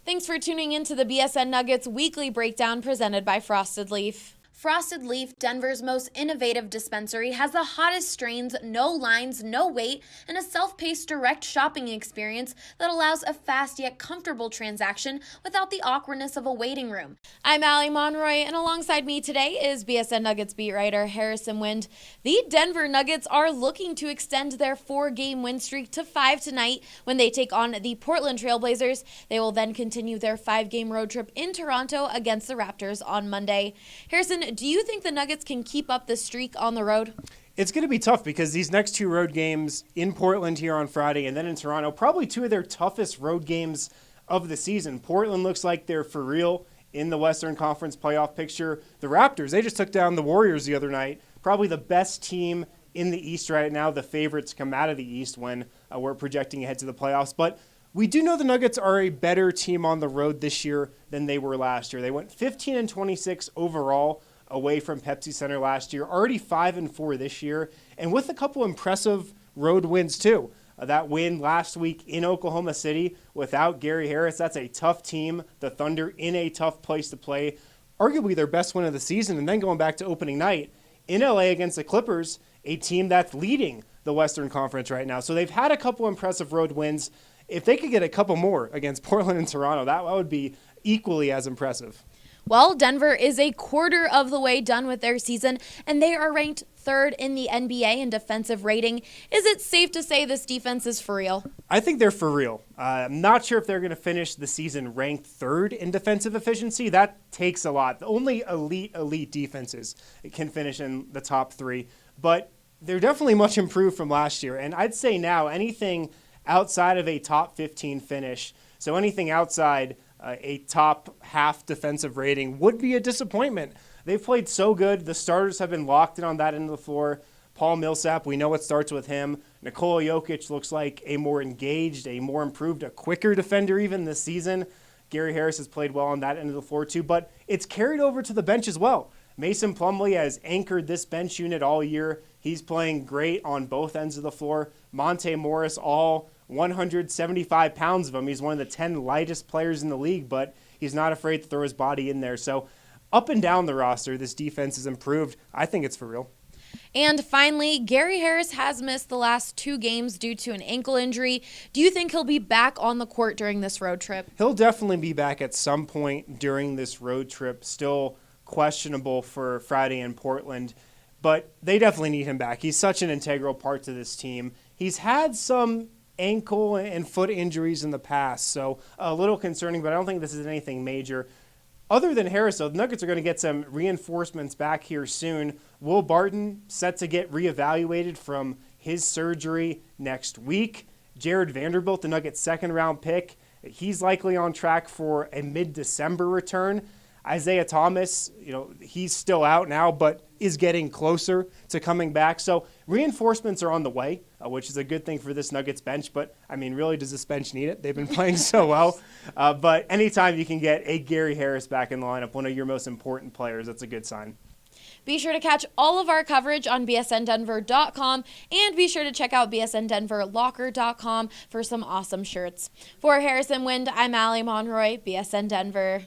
Thanks for tuning in to the BSN Nuggets weekly breakdown presented by Frosted Leaf. Frosted Leaf, Denver's most innovative dispensary, has the hottest strains, no lines, no wait, and a self-paced direct shopping experience that allows a fast yet comfortable transaction without the awkwardness of a waiting room. I'm Allie Monroy, and alongside me today is BSN Nuggets beat writer Harrison Wind. The Denver Nuggets are looking to extend their 4-game win streak to 5 tonight when they take on the Portland Trailblazers. They will then continue their 5-game road trip in Toronto against the Raptors on Monday. Harrison, do you think the Nuggets can keep up this streak on the road? It's going to be tough because these next 2 road games in Portland here on Friday and then in Toronto, probably 2 of their toughest road games of the season. Portland looks like they're for real in the Western Conference playoff picture. The Raptors, they just took down the Warriors the other night. Probably the best team in the East right now, the favorites come out of the East when we're projecting ahead to the playoffs. But we do know the Nuggets are a better team on the road this year than they were last year. They went 15-26 overall away from Pepsi Center last year, already 5-4 this year, and with a couple impressive road wins too. That win last week in Oklahoma City without Gary Harris, that's a tough team. The Thunder in a tough place to play, arguably their best win of the season, and then going back to opening night in LA against the Clippers, a team that's leading the Western Conference right now. So they've had a couple impressive road wins. If they could get a couple more against Portland and Toronto, that would be equally as impressive. Well, Denver is a quarter of the way done with their season, and they are ranked 3rd in the NBA in defensive rating. Is it safe to say this defense is for real? I think they're for real. I'm not sure if they're going to finish the season ranked 3rd in defensive efficiency. That takes a lot. Only elite defenses can finish in the top 3, but they're definitely much improved from last year. And I'd say now anything outside of a top 15 finish, so anything outside a top half defensive rating would be a disappointment. They've played so good. The starters have been locked in on that end of the floor. Paul Millsap, we know it starts with him. Nikola Jokic looks like a more engaged, a more improved, a quicker defender even this season. Gary Harris has played well on that end of the floor too, but it's carried over to the bench as well. Mason Plumlee has anchored this bench unit all year. He's playing great on both ends of the floor. Monte Morris, all 175 pounds of him. He's one of the 10 lightest players in the league, but he's not afraid to throw his body in there. So up and down the roster, this defense has improved. I think it's for real. And finally, Gary Harris has missed the last 2 games due to an ankle injury. Do you think he'll be back on the court during this road trip? He'll definitely be back at some point during this road trip. Still questionable for Friday in Portland, but they definitely need him back. He's such an integral part to this team. He's had some ankle and foot injuries in the past, so a little concerning, but I don't think this is anything major. Other than Harris, though, the Nuggets are going to get some reinforcements back here soon. Will Barton set to get reevaluated from his surgery next week. Jared Vanderbilt, the Nuggets' 2nd-round pick, he's likely on track for a mid-December return. Isaiah Thomas, he's still out now, but is getting closer to coming back. So reinforcements are on the way, which is a good thing for this Nuggets bench. But, really, does this bench need it? They've been playing so well. But anytime you can get a Gary Harris back in the lineup, one of your most important players, that's a good sign. Be sure to catch all of our coverage on bsndenver.com and be sure to check out bsndenverlocker.com for some awesome shirts. For Harrison Wind, I'm Allie Monroy, BSN Denver.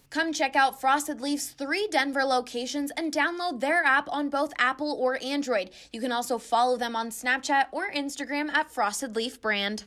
Come check out Frosted Leaf's 3 Denver locations and download their app on both Apple or Android. You can also follow them on Snapchat or Instagram at Frosted Leaf Brand.